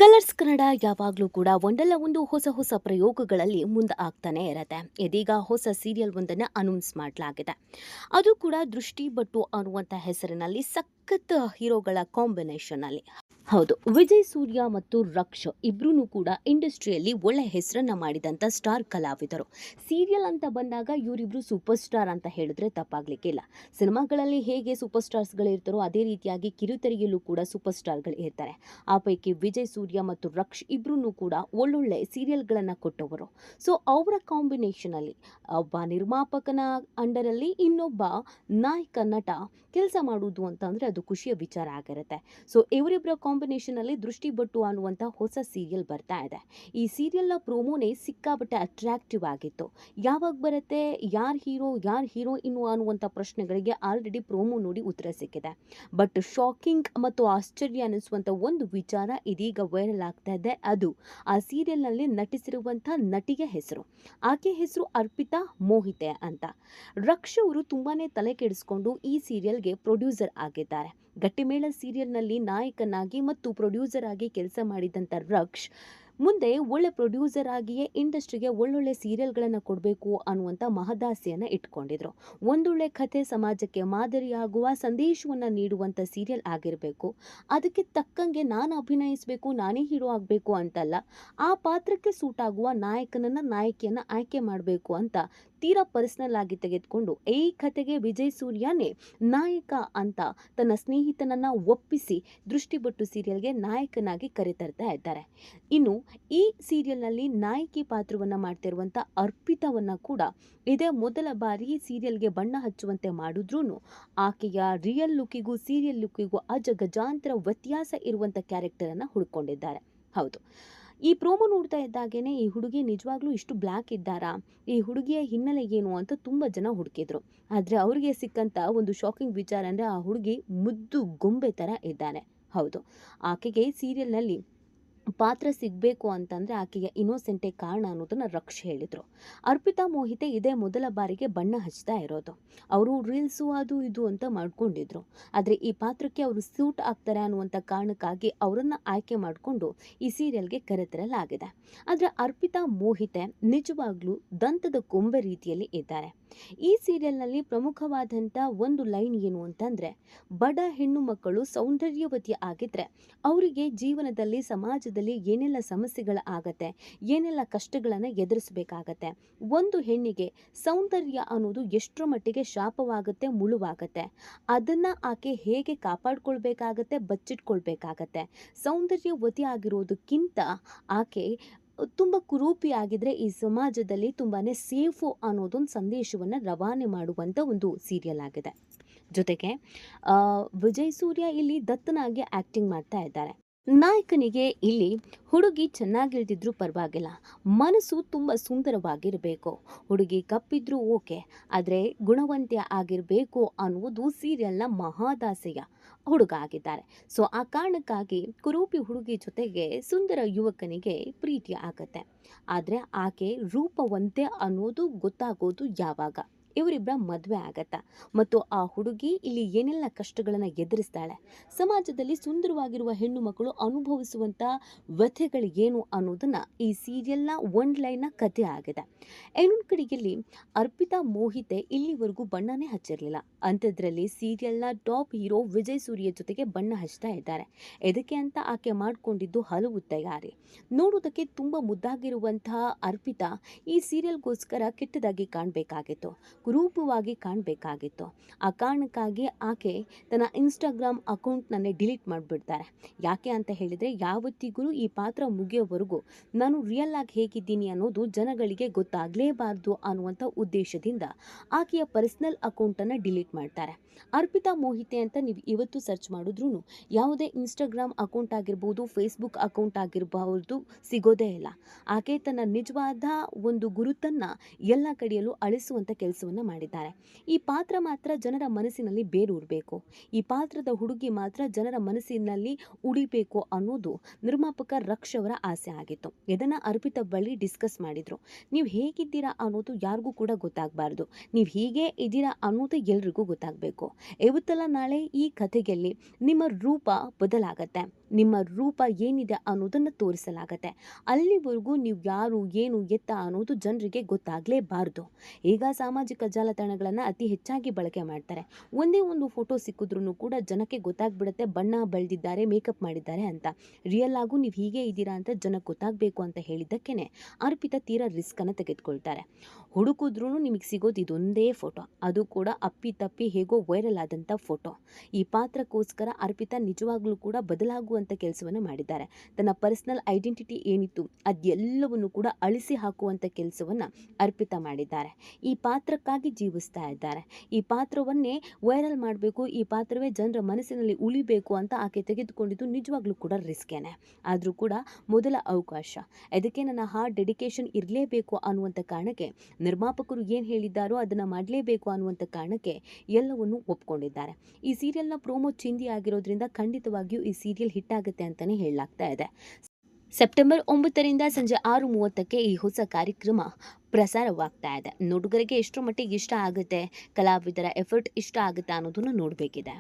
Colours Kannada ಯಾವಾಗಲೂ ಕೂಡ ಒಂದಲ್ಲ ಒಂದು ಹೊಸ ಹೊಸ ಪ್ರಯೋಗಗಳಲ್ಲಿ ಮುಂದೆ ಆಗ್ತಾನೆ ಇರತ್ತೆ. ಇದೀಗ ಹೊಸ ಸೀರಿಯಲ್ ಒಂದನ್ನು ಅನೌನ್ಸ್ ಮಾಡಲಾಗಿದೆ. ಅದು ಕೂಡ ದೃಷ್ಟಿ ಬಟ್ಟು ಅನ್ನುವಂಥ ಹೆಸರಿನಲ್ಲಿ ಸಖತ್ ಹೀರೋಗಳ ಕಾಂಬಿನೇಷನ್ ಅಲ್ಲಿ. ಹೌದು, ವಿಜಯ್ ಸೂರ್ಯ ಮತ್ತು ರಕ್ಷ್ ಇಬ್ರು ಕೂಡ ಇಂಡಸ್ಟ್ರಿಯಲ್ಲಿ ಒಳ್ಳೆ ಹೆಸರನ್ನ ಮಾಡಿದಂಥ ಸ್ಟಾರ್ ಕಲಾವಿದರು. ಸೀರಿಯಲ್ ಅಂತ ಬಂದಾಗ ಇವರಿಬ್ರು ಸೂಪರ್ ಸ್ಟಾರ್ ಅಂತ ಹೇಳಿದ್ರೆ ತಪ್ಪಾಗ್ಲಿಕ್ಕಿಲ್ಲ. ಸಿನಿಮಾಗಳಲ್ಲಿ ಹೇಗೆ ಸೂಪರ್ ಸ್ಟಾರ್ಸ್ಗಳು ಇರ್ತಾರೋ ಅದೇ ರೀತಿಯಾಗಿ ಕಿರುತೆರೆಯಲ್ಲೂ ಕೂಡ ಸೂಪರ್ ಸ್ಟಾರ್ಗಳು ಇರ್ತಾರೆ. ಆ ಪೈಕಿ ವಿಜಯ್ ಸೂರ್ಯ ಮತ್ತು ರಕ್ಷ್ ಇಬ್ರು ಕೂಡ ಒಳ್ಳೊಳ್ಳೆ ಸೀರಿಯಲ್ಗಳನ್ನು ಕೊಟ್ಟವರು. ಸೊ ಅವರ ಕಾಂಬಿನೇಷನ್ ಅಲ್ಲಿ ಒಬ್ಬ ನಿರ್ಮಾಪಕನ ಅಂಡರಲ್ಲಿ ಇನ್ನೊಬ್ಬ ನಾಯಕ ನಟ ಕೆಲಸ ಮಾಡುವುದು ಅಂತಂದ್ರೆ ಅದು ಖುಷಿಯ ವಿಚಾರ ಆಗಿರುತ್ತೆ. ಸೊ ಇವರಿಬ್ಬರ ಕಾಂಬಿನೇಷನ್ ಅಲ್ಲಿ ದೃಷ್ಟಿ ಬಟ್ಟು ಅನ್ನುವಂಥ ಹೊಸ ಸೀರಿಯಲ್ ಬರ್ತಾ ಇದೆ. ಈ ಸೀರಿಯಲ್ನ ಪ್ರೋಮೋನೇ ಸಿಕ್ಕಾಪಟ್ಟೆ ಅಟ್ರಾಕ್ಟಿವ್ ಆಗಿತ್ತು. ಯಾವಾಗ ಬರುತ್ತೆ, ಯಾರ್ ಹೀರೋ ಯಾರ್ ಹೀರೋಯಿನ್ ಅನ್ನುವಂಥ ಪ್ರಶ್ನೆಗಳಿಗೆ ಆಲ್ರೆಡಿ ಪ್ರೋಮೋ ನೋಡಿ ಉತ್ತರ ಸಿಕ್ಕಿದೆ. ಬಟ್ ಶಾಕಿಂಗ್ ಮತ್ತು ಆಶ್ಚರ್ಯ ಅನ್ನಿಸುವಂಥ ಒಂದು ವಿಚಾರ ಇದೀಗ ವೈರಲ್ ಆಗ್ತಾ ಇದೆ. ಅದು ಆ ಸೀರಿಯಲ್ನಲ್ಲಿ ನಟಿಸಿರುವಂಥ ನಟಿಯ ಹೆಸರು. ಆಕೆ ಹೆಸರು ಅರ್ಪಿತಾ ಮೋಹಿತೆ ಅಂತ. ರಕ್ಷ್ ಅವರು ತುಂಬಾನೇ ತಲೆ ಕೆಡಿಸ್ಕೊಂಡು ಈ ಸೀರಿಯಲ್ಗೆ ಪ್ರೊಡ್ಯೂಸರ್ ಆಗಿದ್ದಾರೆ. ಗಟ್ಟಿಮೇಳ ಸೀರಿಯಲ್ನಲ್ಲಿ ನಾಯಕನಾಗಿ ಮತ್ತು ಪ್ರೊಡ್ಯೂಸರ್ ಆಗಿ ಕೆಲಸ ಮಾಡಿದಂಥ ರಕ್ಷ್ ಮುಂದೆ ಒಳ್ಳೆ ಪ್ರೊಡ್ಯೂಸರ್ ಆಗಿಯೇ ಇಂಡಸ್ಟ್ರಿಗೆ ಒಳ್ಳೊಳ್ಳೆ ಸೀರಿಯಲ್ಗಳನ್ನು ಕೊಡಬೇಕು ಅನ್ನುವಂಥ ಮಹದಾಸೆಯನ್ನು ಇಟ್ಕೊಂಡಿದ್ರು. ಒಂದೊಳ್ಳೆ ಕಥೆ, ಸಮಾಜಕ್ಕೆ ಮಾದರಿಯಾಗುವ ಸಂದೇಶವನ್ನು ನೀಡುವಂಥ ಸೀರಿಯಲ್ ಆಗಿರಬೇಕು. ಅದಕ್ಕೆ ತಕ್ಕಂಗೆ ನಾನು ಅಭಿನಯಿಸಬೇಕು, ನಾನೇ ಹೀರೋ ಆಗಬೇಕು ಅಂತಲ್ಲ, ಆ ಪಾತ್ರಕ್ಕೆ ಸೂಟ್ ಆಗುವ ನಾಯಕಿಯನ್ನು ಆಯ್ಕೆ ಮಾಡಬೇಕು ಅಂತ ತೀರಾ ಪರ್ಸನಲ್ ಆಗಿ ತೆಗೆದುಕೊಂಡು ಈ ಕಥೆಗೆ ವಿಜಯ್ ಸೂರ್ಯನೇ ನಾಯಕ ಅಂತ ತನ್ನ ಸ್ನೇಹಿತನನ್ನ ಒಪ್ಪಿಸಿ ದೃಷ್ಟಿಬಟ್ಟು ಸೀರಿಯಲ್ಗೆ ನಾಯಕನಾಗಿ ಕರೆತರ್ತಾ ಇದ್ದಾರೆ. ಇನ್ನು ಈ ಸೀರಿಯಲ್ನಲ್ಲಿ ನಾಯಕಿ ಪಾತ್ರವನ್ನ ಮಾಡ್ತಿರುವಂಥ ಅರ್ಪಿತವನ್ನ ಕೂಡ ಇದೇ ಮೊದಲ ಬಾರಿ ಸೀರಿಯಲ್ಗೆ ಬಣ್ಣ ಹಚ್ಚುವಂತೆ ಮಾಡಿದ್ರೂ ಆಕೆಯ ರಿಯಲ್ ಲುಕ್ಕಿಗೂ ಸೀರಿಯಲ್ ಲುಕ್ಕಿಗೂ ಅಜಗಜಾಂತರ ವ್ಯತ್ಯಾಸ ಇರುವಂಥ ಕ್ಯಾರೆಕ್ಟರನ್ನು ಹುಡ್ಕೊಂಡಿದ್ದಾರೆ. ಹೌದು, ಈ ಪ್ರೋಮೋ ನೋಡ್ತಾ ಇದ್ದಾಗೇನೆ ಈ ಹುಡುಗಿ ನಿಜವಾಗ್ಲೂ ಇಷ್ಟು ಬ್ಲ್ಯಾಕ್ ಇದ್ದಾರಾ, ಈ ಹುಡುಗಿಯ ಹಿನ್ನೆಲೆ ಏನು ಅಂತ ತುಂಬ ಜನ ಹುಡುಕಿದ್ರು. ಆದರೆ ಅವರಿಗೆ ಸಿಕ್ಕಂಥ ಒಂದು ಶಾಕಿಂಗ್ ವಿಚಾರ ಅಂದರೆ ಆ ಹುಡುಗಿ ಮುದ್ದು ಗೊಂಬೆ ಥರ ಇದ್ದಾನೆ. ಹೌದು, ಆಕೆಗೆ ಸೀರಿಯಲ್ನಲ್ಲಿ ಪಾತ್ರ ಸಿಗಬೇಕು ಅಂತಂದರೆ ಆಕೆಯ ಇನ್ನೋಸೆಂಟೇ ಕಾರಣ ಅನ್ನೋದನ್ನು ರಕ್ಷ್ ಹೇಳಿದರು. ಅರ್ಪಿತಾ ಮೋಹಿತೆ ಇದೇ ಮೊದಲ ಬಾರಿಗೆ ಬಣ್ಣ ಹಚ್ತಾ ಇರೋದು. ಅವರು ರೀಲ್ಸು ಅದು ಇದು ಅಂತ ಮಾಡ್ಕೊಂಡಿದ್ರು. ಆದರೆ ಈ ಪಾತ್ರಕ್ಕೆ ಅವರು ಸೂಟ್ ಆಗ್ತಾರೆ ಅನ್ನುವಂಥ ಕಾರಣಕ್ಕಾಗಿ ಅವರನ್ನು ಆಯ್ಕೆ ಮಾಡಿಕೊಂಡು ಈ ಸೀರಿಯಲ್ಗೆ ಕರೆತರಲಾಗಿದೆ. ಆದರೆ ಅರ್ಪಿತಾ ಮೋಹಿತೆ ನಿಜವಾಗ್ಲೂ ದಂತದ ಕೊಂಬೆ ರೀತಿಯಲ್ಲಿ ಇದ್ದಾರೆ. ಈ ಸೀರಿಯಲ್ನಲ್ಲಿ ಪ್ರಮುಖವಾದಂಥ ಒಂದು ಲೈನ್ ಏನು ಅಂತಂದರೆ, ಬಡ ಹೆಣ್ಣು ಮಕ್ಕಳು ಸೌಂದರ್ಯವತಿ ಆಗಿದ್ರೆ ಅವರಿಗೆ ಜೀವನದಲ್ಲಿ ಸಮಾಜದಲ್ಲಿ ಏನೆಲ್ಲ ಸಮಸ್ಯೆಗಳು ಆಗತ್ತೆ, ಏನೆಲ್ಲ ಕಷ್ಟಗಳನ್ನು ಎದುರಿಸಬೇಕಾಗತ್ತೆ. ಒಂದು ಹೆಣ್ಣಿಗೆ ಸೌಂದರ್ಯ ಅನ್ನೋದು ಎಷ್ಟರ ಮಟ್ಟಿಗೆ ಶಾಪವಾಗುತ್ತೆ, ಮುಳುವಾಗತ್ತೆ. ಅದನ್ನು ಆಕೆ ಹೇಗೆ ಕಾಪಾಡ್ಕೊಳ್ಬೇಕಾಗತ್ತೆ, ಬಚ್ಚಿಟ್ಕೊಳ್ಬೇಕಾಗತ್ತೆ. ಸೌಂದರ್ಯವತಿ ಆಗಿರೋದಕ್ಕಿಂತ ಆಕೆ ತುಂಬ ಕುರೂಪಿಯಾಗಿದ್ರೆ ಈ ಸಮಾಜದಲ್ಲಿ ತುಂಬಾನೇ ಸೇಫು ಅನ್ನೋದೊಂದು ಸಂದೇಶವನ್ನು ರವಾನೆ ಮಾಡುವಂಥ ಒಂದು ಸೀರಿಯಲ್ ಆಗಿದೆ. ಜೊತೆಗೆ ವಿಜಯ್ ಸೂರ್ಯ ಇಲ್ಲಿ ದತ್ತನಾಗಿ ಆ್ಯಕ್ಟಿಂಗ್ ಮಾಡ್ತಾ ಇದ್ದಾರೆ. ನಾಯಕನಿಗೆ ಇಲ್ಲಿ ಹುಡುಗಿ ಚೆನ್ನಾಗಿಲ್ದಿದ್ರೂ ಪರವಾಗಿಲ್ಲ, ಮನಸ್ಸು ತುಂಬ ಸುಂದರವಾಗಿರಬೇಕು. ಹುಡುಗಿ ಕಪ್ಪಿದ್ರೂ ಓಕೆ, ಆದರೆ ಗುಣವಂತೆ ಆಗಿರಬೇಕು ಅನ್ನುವುದು ಸೀರಿಯಲ್ನ ಮಹಾದಾಸೆಯ ಹುಡುಗ ಆಗಿದ್ದಾರೆ. ಸೊ ಆ ಕಾರಣಕ್ಕಾಗಿ ಕುರೂಪಿ ಹುಡುಗಿ ಜೊತೆಗೆ ಸುಂದರ ಯುವಕನಿಗೆ ಪ್ರೀತಿ ಆಗತ್ತೆ. ಆದರೆ ಆಕೆ ರೂಪವಂತೆ ಅನ್ನೋದು ಗೊತ್ತಾಗೋದು ಯಾವಾಗ ಇವರಿಬ್ಬರ ಮದುವೆ ಆಗತ್ತ ಮತ್ತು ಆ ಹುಡುಗಿ ಇಲ್ಲಿ ಏನೆಲ್ಲ ಕಷ್ಟಗಳನ್ನು ಎದುರಿಸ್ತಾಳೆ, ಸಮಾಜದಲ್ಲಿ ಸುಂದರವಾಗಿರುವ ಹೆಣ್ಣು ಮಕ್ಕಳು ಅನುಭವಿಸುವಂಥ ವ್ಯಥೆಗಳು ಏನು ಅನ್ನೋದನ್ನ ಈ ಸೀರಿಯಲ್ನ ಒಂದು ಲೈನ್ನ ಕಥೆ ಆಗಿದೆ. ಇನ್ನೊಂದು ಕಡೆಯಲ್ಲಿ ಅರ್ಪಿತಾ ಮೋಹಿತೆ ಇಲ್ಲಿವರೆಗೂ ಬಣ್ಣನೇ ಹಚ್ಚಿರಲಿಲ್ಲ. ಅಂಥದ್ರಲ್ಲಿ ಸೀರಿಯಲ್ನ ಟಾಪ್ ಹೀರೋ ವಿಜಯ್ ಸೂರ್ಯ ಜೊತೆಗೆ ಬಣ್ಣ ಹಚ್ತಾ ಇದ್ದಾರೆ. ಇದಕ್ಕೆ ಅಂತ ಆಕೆ ಮಾಡಿಕೊಂಡಿದ್ದು ಹಲವು ತಯಾರಿ. ನೋಡೋದಕ್ಕೆ ತುಂಬ ಮುದ್ದಾಗಿರುವಂತಹ ಅರ್ಪಿತಾ ಈ ಸೀರಿಯಲ್ಗೋಸ್ಕರ ಕೆಟ್ಟದಾಗಿ ಕಾಣಬೇಕಾಗಿತ್ತು, ಕುರೂಪವಾಗಿ ಕಾಣಬೇಕಾಗಿತ್ತು. ಆ ಕಾರಣಕ್ಕಾಗಿ ಆಕೆ ತನ್ನ ಇನ್ಸ್ಟಾಗ್ರಾಮ್ ಅಕೌಂಟ್ನನ್ನೇ ಡಿಲೀಟ್ ಮಾಡಿಬಿಡ್ತಾರೆ. ಯಾಕೆ ಅಂತ ಹೇಳಿದರೆ, ಯಾವತ್ತಿಗೂ ಈ ಪಾತ್ರ ಮುಗಿಯೋವರೆಗೂ ನಾನು ರಿಯಲ್ ಆಗಿ ಹೇಗಿದ್ದೀನಿ ಅನ್ನೋದು ಜನಗಳಿಗೆ ಗೊತ್ತಾಗಲೇಬಾರ್ದು ಅನ್ನುವಂಥ ಉದ್ದೇಶದಿಂದ ಆಕೆಯ ಪರ್ಸ್ನಲ್ ಅಕೌಂಟನ್ನು ಡಿಲೀಟ್ ಮಾಡ್ತಾರೆ. ಅರ್ಪಿತಾ ಮೋಹಿತೆ ಅಂತ ನೀವು ಇವತ್ತು ಸರ್ಚ್ ಮಾಡಿದ್ರೂ ಯಾವುದೇ ಇನ್ಸ್ಟಾಗ್ರಾಮ್ ಅಕೌಂಟ್ ಆಗಿರ್ಬೋದು, ಫೇಸ್ಬುಕ್ ಅಕೌಂಟ್ ಆಗಿರಬಹುದು ಸಿಗೋದೇ ಇಲ್ಲ. ಆಕೆ ತನ್ನ ನಿಜವಾದ ಒಂದು ಗುರುತನ್ನು ಎಲ್ಲ ಕಡೆಯಲ್ಲೂ ಅಳಿಸುವಂಥ ಕೆಲಸವನ್ನು ಮಾಡಿದ್ದಾರೆ. ಈ ಪಾತ್ರ ಮಾತ್ರ ಜನರ ಮನಸ್ಸಿನಲ್ಲಿ ಬೇರೂರಬೇಕು, ಈ ಪಾತ್ರದ ಹುಡುಗಿ ಮಾತ್ರ ಜನರ ಮನಸ್ಸಿನಲ್ಲಿ ಉಳಿಬೇಕು ಅನ್ನೋದು ನಿರ್ಮಾಪಕ ರಕ್ಷ್ ಅವರ ಆಸೆ ಆಗಿತ್ತು. ಇದನ್ನು ಅರ್ಪಿತಾ ಬಳಿ ಡಿಸ್ಕಸ್ ಮಾಡಿದ್ರು. ನೀವು ಹೇಗಿದ್ದೀರಾ ಅನ್ನೋದು ಯಾರಿಗೂ ಕೂಡ ಗೊತ್ತಾಗಬಾರ್ದು, ನೀವು ಹೀಗೆ ಇದ್ದೀರಾ ಅನ್ನೋದು ಎಲ್ರಿಗೂ ಗೊತ್ತಾಗಬೇಕು. ಮಾಡಬೇಕು. ಇವತ್ತಲ್ಲ ನಾಳೆ ಈ ಕಥೆಯಲ್ಲಿ ನಿಮ್ಮ ರೂಪ ಬದಲಾಗತ್ತೆ. ನಿಮ್ಮ ರೂಪ ಏನಿದೆ ಅನ್ನೋದನ್ನು ತೋರಿಸಲಾಗತ್ತೆ. ಅಲ್ಲಿವರೆಗೂ ನೀವು ಯಾರು, ಏನು, ಎತ್ತ ಅನ್ನೋದು ಜನರಿಗೆ ಗೊತ್ತಾಗಲೇಬಾರ್ದು. ಈಗ ಸಾಮಾಜಿಕ ಜಾಲತಾಣಗಳನ್ನು ಅತಿ ಹೆಚ್ಚಾಗಿ ಬಳಕೆ ಮಾಡ್ತಾರೆ. ಒಂದೇ ಒಂದು ಫೋಟೋ ಸಿಕ್ಕಿದ್ರೂ ಕೂಡ ಜನಕ್ಕೆ ಗೊತ್ತಾಗ್ಬಿಡುತ್ತೆ ಬಣ್ಣ ಬಳ್ದಿದ್ದಾರೆ, ಮೇಕಪ್ ಮಾಡಿದ್ದಾರೆ ಅಂತ. ರಿಯಲ್ ಆಗೂ ನೀವು ಹೀಗೆ ಇದ್ದೀರಾ ಅಂತ ಜನಕ್ಕೆ ಗೊತ್ತಾಗಬೇಕು ಅಂತ ಹೇಳಿದ್ದಕ್ಕೇನೆ ಅರ್ಪಿತಾ ತೀರಾ ರಿಸ್ಕನ್ನು ತೆಗೆದುಕೊಳ್ತಾರೆ. ಹುಡುಕಿದ್ರೂ ನಿಮಗೆ ಸಿಗೋದು ಇದೊಂದೇ ಫೋಟೋ, ಅದು ಕೂಡ ಅಪ್ಪಿತಪ್ಪಿ ಹೇಗೋ ವೈರಲ್ ಆದಂಥ ಫೋಟೋ. ಈ ಪಾತ್ರಕ್ಕೋಸ್ಕರ ಅರ್ಪಿತಾ ನಿಜವಾಗ್ಲೂ ಕೂಡ ಬದಲಾಗುವಂಥ ಕೆಲಸವನ್ನು ಮಾಡಿದ್ದಾರೆ. ತನ್ನ ಪರ್ಸನಲ್ ಐಡೆಂಟಿಟಿ ಏನಿತ್ತು ಅದೆಲ್ಲವನ್ನು ಕೂಡ ಅಳಿಸಿ ಹಾಕುವಂಥ ಕೆಲಸವನ್ನು ಅರ್ಪಿತಾ ಮಾಡಿದ್ದಾರೆ. ಈ ಪಾತ್ರಕ್ಕಾಗಿ ಜೀವಿಸ್ತಾ ಇದ್ದಾರೆ. ಈ ಪಾತ್ರವನ್ನೇ ವೈರಲ್ ಮಾಡಬೇಕು, ಈ ಪಾತ್ರವೇ ಜನರ ಮನಸ್ಸಿನಲ್ಲಿ ಉಳಿಬೇಕು ಅಂತ ಆಕೆ ತೆಗೆದುಕೊಂಡಿದ್ದು ನಿಜವಾಗ್ಲೂ ಕೂಡ ರಿಸ್ಕೇನೆ. ಆದರೂ ಕೂಡ ಮೊದಲ ಅವಕಾಶ, ಇದಕ್ಕೆ ನನ್ನ ಹಾರ್ಟ್ ಡೆಡಿಕೇಶನ್ ಇರಲೇಬೇಕು ಅನ್ನುವಂಥ ಕಾರಣಕ್ಕೆ, ನಿರ್ಮಾಪಕರು ಏನು ಹೇಳಿದ್ದಾರೋ ಅದನ್ನು ಮಾಡಲೇಬೇಕು ಅನ್ನುವಂಥ ಕಾರಣಕ್ಕೆ ಎಲ್ಲವನ್ನು ಒಪ್ಕೊಂಡಿದ್ದಾರೆ. ಈ ಸೀರಿಯಲ್ನ ಪ್ರೋಮೋ ಚಿಂದಿ ಆಗಿರೋದ್ರಿಂದ ಖಂಡಿತವಾಗಿಯೂ ಈ ಸೀರಿಯಲ್ ಹಿಟ್ ಆಗುತ್ತೆ ಅಂತಲೇ ಹೇಳಲಾಗ್ತಾ ಇದೆ. ಸೆಪ್ಟೆಂಬರ್ 9ರಿಂದ ಸಂಜೆ 6:30ಕ್ಕೆ ಈ ಹೊಸ ಕಾರ್ಯಕ್ರಮ ಪ್ರಸಾರವಾಗ್ತಾ ಇದೆ. ನೋಡುಗರಿಗೆ ಎಷ್ಟರ ಮಟ್ಟಿಗೆ ಇಷ್ಟ ಆಗುತ್ತೆ, ಕಲಾವಿದರ ಎಫರ್ಟ್ ಇಷ್ಟ ಆಗುತ್ತೆ ಅನ್ನೋದನ್ನು ನೋಡಬೇಕಿದೆ.